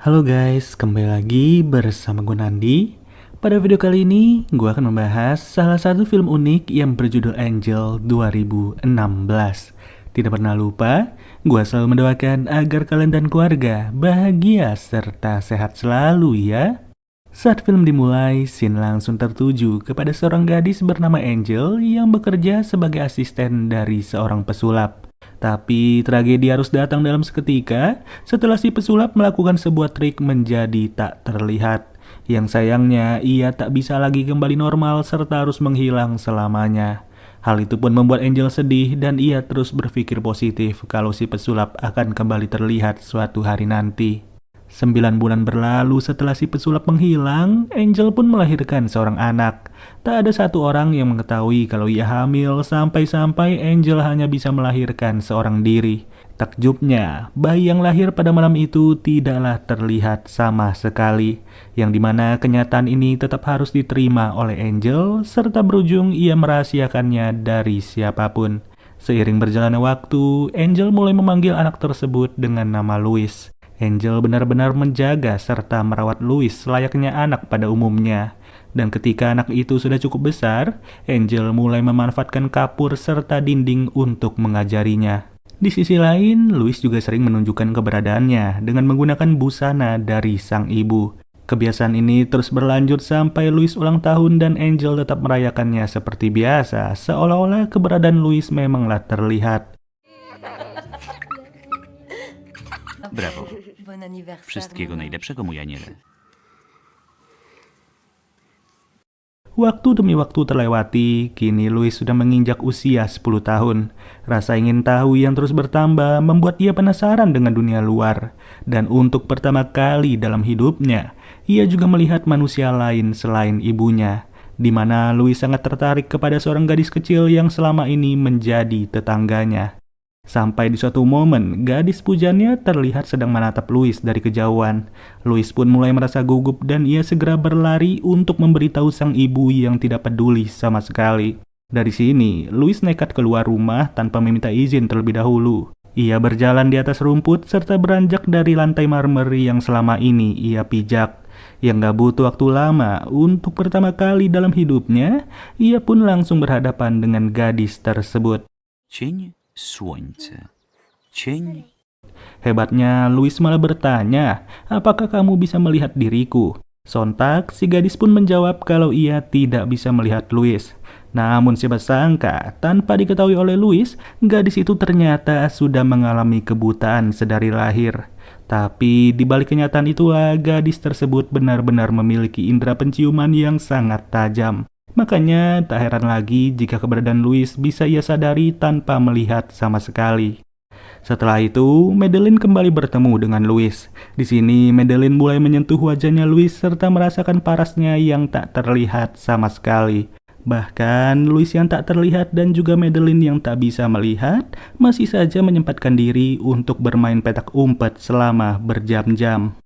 Halo guys, kembali lagi bersama gue Nandi. Pada video kali ini, gue akan membahas salah satu film unik yang berjudul Angel 2016. Tidak pernah lupa, gue selalu mendoakan agar kalian dan keluarga bahagia serta sehat selalu ya. Saat film dimulai, scene langsung tertuju kepada seorang gadis bernama Angel yang bekerja sebagai asisten dari seorang pesulap. Tapi tragedi harus datang dalam seketika setelah si pesulap melakukan sebuah trik menjadi tak terlihat. Yang sayangnya ia tak bisa lagi kembali normal serta harus menghilang selamanya. Hal itu pun membuat Angel sedih dan ia terus berpikir positif kalau si pesulap akan kembali terlihat suatu hari nanti. 9 bulan berlalu setelah si pesulap menghilang, Angel pun melahirkan seorang anak. Tak ada satu orang yang mengetahui kalau ia hamil sampai-sampai Angel hanya bisa melahirkan seorang diri. Takjubnya, bayi yang lahir pada malam itu tidaklah terlihat sama sekali. Yang dimana kenyataan ini tetap harus diterima oleh Angel serta berujung ia merahasiakannya dari siapapun. Seiring berjalannya waktu, Angel mulai memanggil anak tersebut dengan nama Louis. Angel benar-benar menjaga serta merawat Louis layaknya anak pada umumnya. Dan ketika anak itu sudah cukup besar, Angel mulai memanfaatkan kapur serta dinding untuk mengajarinya. Di sisi lain, Louis juga sering menunjukkan keberadaannya dengan menggunakan busana dari sang ibu. Kebiasaan ini terus berlanjut sampai Louis ulang tahun dan Angel tetap merayakannya seperti biasa, seolah-olah keberadaan Louis memanglah terlihat. Brawo. Wszystkiego najlepszego, mój aniele. Waktu demi waktu terlewati, kini Louis sudah menginjak usia 10 tahun. Rasa ingin tahu yang terus bertambah membuat ia penasaran dengan dunia luar. Dan untuk pertama kali dalam hidupnya, ia juga melihat manusia lain selain ibunya. Di mana Louis sangat tertarik kepada seorang gadis kecil yang selama ini menjadi tetangganya. Sampai di suatu momen, gadis pujannya terlihat sedang menatap Louis dari kejauhan. Louis pun mulai merasa gugup dan ia segera berlari untuk memberitahu sang ibu yang tidak peduli sama sekali. Dari sini, Louis nekat keluar rumah tanpa meminta izin terlebih dahulu. Ia berjalan di atas rumput serta beranjak dari lantai marmer yang selama ini ia pijak. Yang gak butuh waktu lama, untuk pertama kali dalam hidupnya, ia pun langsung berhadapan dengan gadis tersebut. Cień, słońce. Cień. Hebatnya, Louis malah bertanya, apakah kamu bisa melihat diriku? Sontak, si gadis pun menjawab kalau ia tidak bisa melihat Louis. Namun siapa sangka, tanpa diketahui oleh Louis, gadis itu ternyata sudah mengalami kebutaan sedari lahir. Tapi di balik kenyataan itulah, gadis tersebut benar-benar memiliki indera penciuman yang sangat tajam. Makanya tak heran lagi jika keberadaan Louis bisa ia sadari tanpa melihat sama sekali. Setelah itu, Madeline kembali bertemu dengan Louis. Di sini, Madeline mulai menyentuh wajahnya Louis serta merasakan parasnya yang tak terlihat sama sekali. Bahkan, Louis yang tak terlihat dan juga Madeline yang tak bisa melihat masih saja menyempatkan diri untuk bermain petak umpet selama berjam-jam.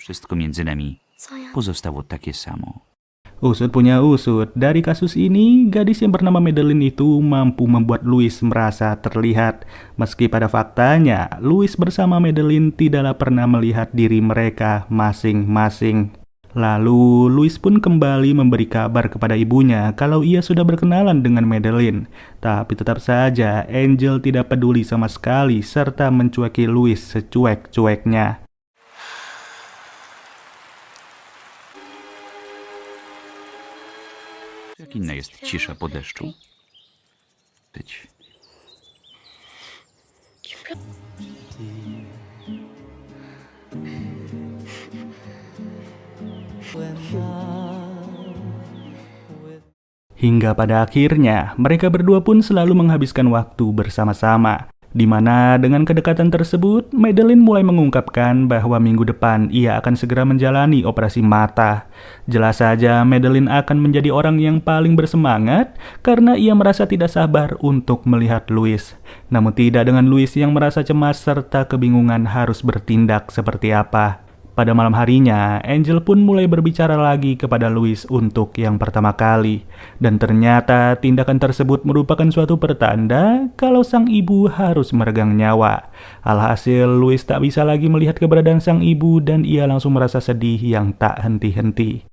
Wszystko między nami pozostało takie samo. Usut punya usut, dari kasus ini, gadis yang bernama Madeline itu mampu membuat Louis merasa terlihat. Meski pada faktanya, Louis bersama Madeline tidaklah pernah melihat diri mereka masing-masing. Lalu, Louis pun kembali memberi kabar kepada ibunya kalau ia sudah berkenalan dengan Madeline. Tapi tetap saja, Angel tidak peduli sama sekali serta mencueki Louis secuek-cueknya. Jak inna jest cisza po deszczu? Być. Hingga pada akhirnya, mereka berdua pun selalu menghabiskan waktu bersama-sama. Di mana dengan kedekatan tersebut, Madeline mulai mengungkapkan bahwa minggu depan ia akan segera menjalani operasi mata. Jelas saja Madeline akan menjadi orang yang paling bersemangat karena ia merasa tidak sabar untuk melihat Louis. Namun tidak dengan Louis yang merasa cemas serta kebingungan harus bertindak seperti apa. Pada malam harinya, Angel pun mulai berbicara lagi kepada Louis untuk yang pertama kali. Dan ternyata tindakan tersebut merupakan suatu pertanda kalau sang ibu harus meregang nyawa. Alhasil, Louis tak bisa lagi melihat keberadaan sang ibu dan ia langsung merasa sedih yang tak henti-henti.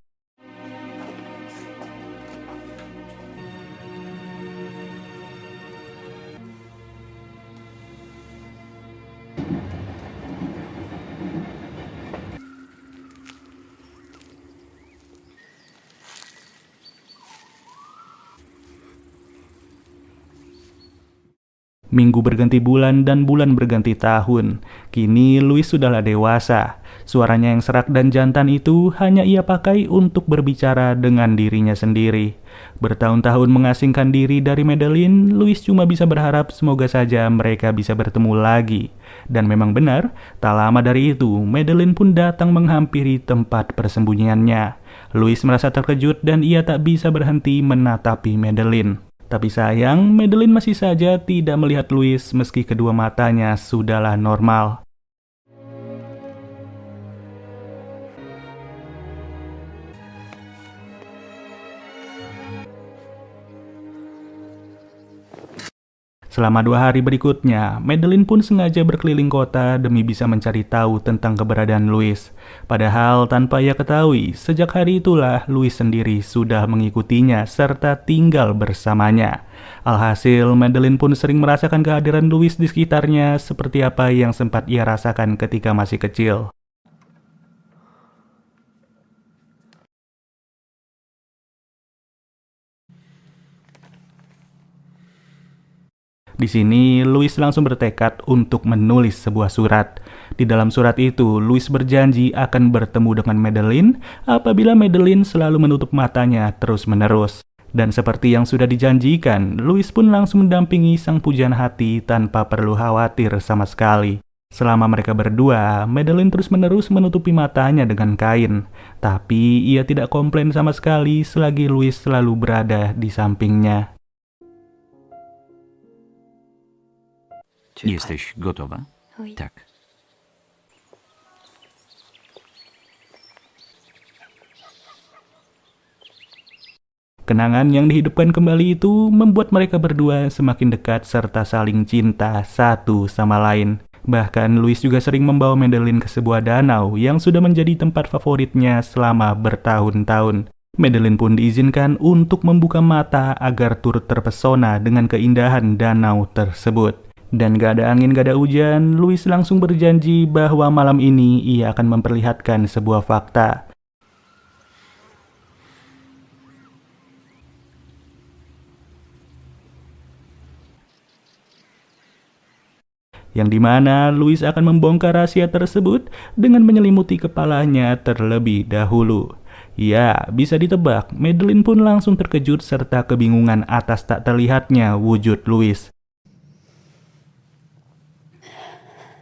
Minggu berganti bulan dan bulan berganti tahun. Kini Louis sudahlah dewasa. Suaranya yang serak dan jantan itu hanya ia pakai untuk berbicara dengan dirinya sendiri. Bertahun-tahun mengasingkan diri dari Madeline, Louis cuma bisa berharap semoga saja mereka bisa bertemu lagi. Dan memang benar, tak lama dari itu, Madeline pun datang menghampiri tempat persembunyiannya. Louis merasa terkejut dan ia tak bisa berhenti menatapi Madeline. Tapi sayang, Madeline masih saja tidak melihat Louis meski kedua matanya sudahlah normal. Selama 2 hari berikutnya, Madeline pun sengaja berkeliling kota demi bisa mencari tahu tentang keberadaan Louis. Padahal tanpa ia ketahui, sejak hari itulah Louis sendiri sudah mengikutinya serta tinggal bersamanya. Alhasil, Madeline pun sering merasakan kehadiran Louis di sekitarnya seperti apa yang sempat ia rasakan ketika masih kecil. Di sini, Louis langsung bertekad untuk menulis sebuah surat. Di dalam surat itu, Louis berjanji akan bertemu dengan Madeline apabila Madeline selalu menutup matanya terus-menerus. Dan seperti yang sudah dijanjikan, Louis pun langsung mendampingi sang pujaan hati tanpa perlu khawatir sama sekali. Selama mereka berdua, Madeline terus-menerus menutupi matanya dengan kain. Tapi ia tidak komplain sama sekali selagi Louis selalu berada di sampingnya. Jesteś gotowa? Oui. Tak. Kenangan yang dihidupkan kembali itu membuat mereka berdua semakin dekat serta saling cinta satu sama lain. Bahkan Louis juga sering membawa Madeline ke sebuah danau yang sudah menjadi tempat favoritnya selama bertahun-tahun. Madeline pun diizinkan untuk membuka mata agar turut terpesona dengan keindahan danau tersebut. Dan gak ada angin gak ada hujan, Louis langsung berjanji bahwa malam ini ia akan memperlihatkan sebuah fakta. Yang dimana Louis akan membongkar rahasia tersebut dengan menyelimuti kepalanya terlebih dahulu. Ya, bisa ditebak, Madeline pun langsung terkejut serta kebingungan atas tak terlihatnya wujud Louis.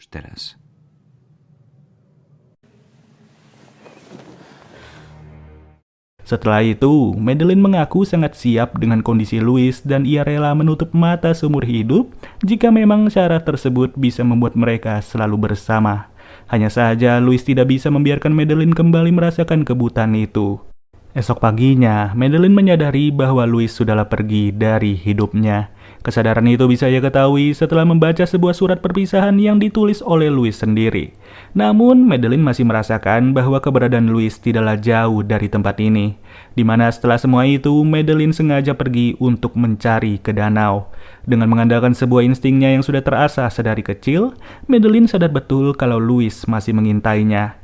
Teraz. Setelah itu, Madeline mengaku sangat siap dengan kondisi Louis dan ia rela menutup mata seumur hidup jika memang syarat tersebut bisa membuat mereka selalu bersama. Hanya saja Louis tidak bisa membiarkan Madeline kembali merasakan kebutaan itu. Esok paginya, Madeline menyadari bahwa Louis sudahlah pergi dari hidupnya. Kesadaran itu bisa ia ketahui setelah membaca sebuah surat perpisahan yang ditulis oleh Louis sendiri. Namun, Madeline masih merasakan bahwa keberadaan Louis tidaklah jauh dari tempat ini. Di mana setelah semua itu, Madeline sengaja pergi untuk mencari ke danau. Dengan mengandalkan sebuah instingnya yang sudah terasah sedari kecil, Madeline sadar betul kalau Louis masih mengintainya.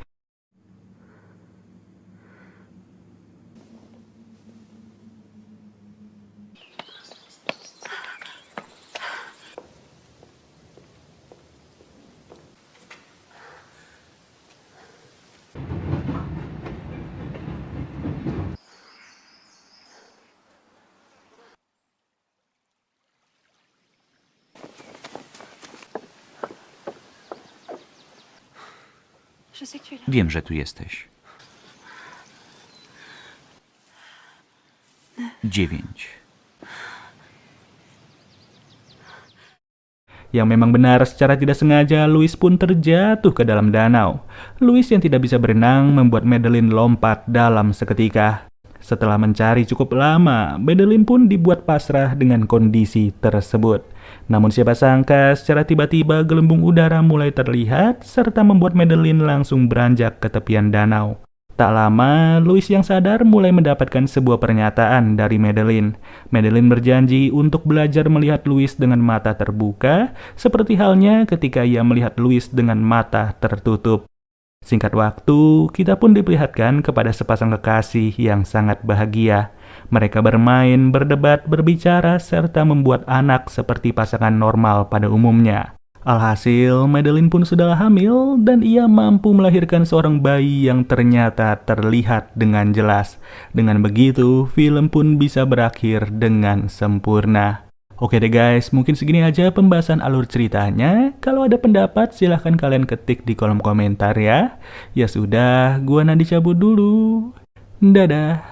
Je sais que tu es là. Wiem, że tu jesteś. 9. Yang memang benar, secara tidak sengaja Louis pun terjatuh ke dalam danau. Louis yang tidak bisa berenang membuat Madeline lompat dalam seketika. Setelah mencari cukup lama, Madeline pun dibuat pasrah dengan kondisi tersebut. Namun siapa sangka secara tiba-tiba gelembung udara mulai terlihat serta membuat Madeline langsung beranjak ke tepian danau. Tak lama, Louis yang sadar mulai mendapatkan sebuah pernyataan dari Madeline. Madeline berjanji untuk belajar melihat Louis dengan mata terbuka, seperti halnya ketika ia melihat Louis dengan mata tertutup. Singkat waktu, kita pun diperlihatkan kepada sepasang kekasih yang sangat bahagia. Mereka bermain, berdebat, berbicara, serta membuat anak seperti pasangan normal pada umumnya. Alhasil, Madeline pun sudah hamil dan ia mampu melahirkan seorang bayi yang ternyata terlihat dengan jelas. Dengan begitu, film pun bisa berakhir dengan sempurna. Oke deh guys, mungkin segini aja pembahasan alur ceritanya. Kalau ada pendapat silahkan kalian ketik di kolom komentar ya. Ya sudah, gua Nandi cabut dulu. Dadah.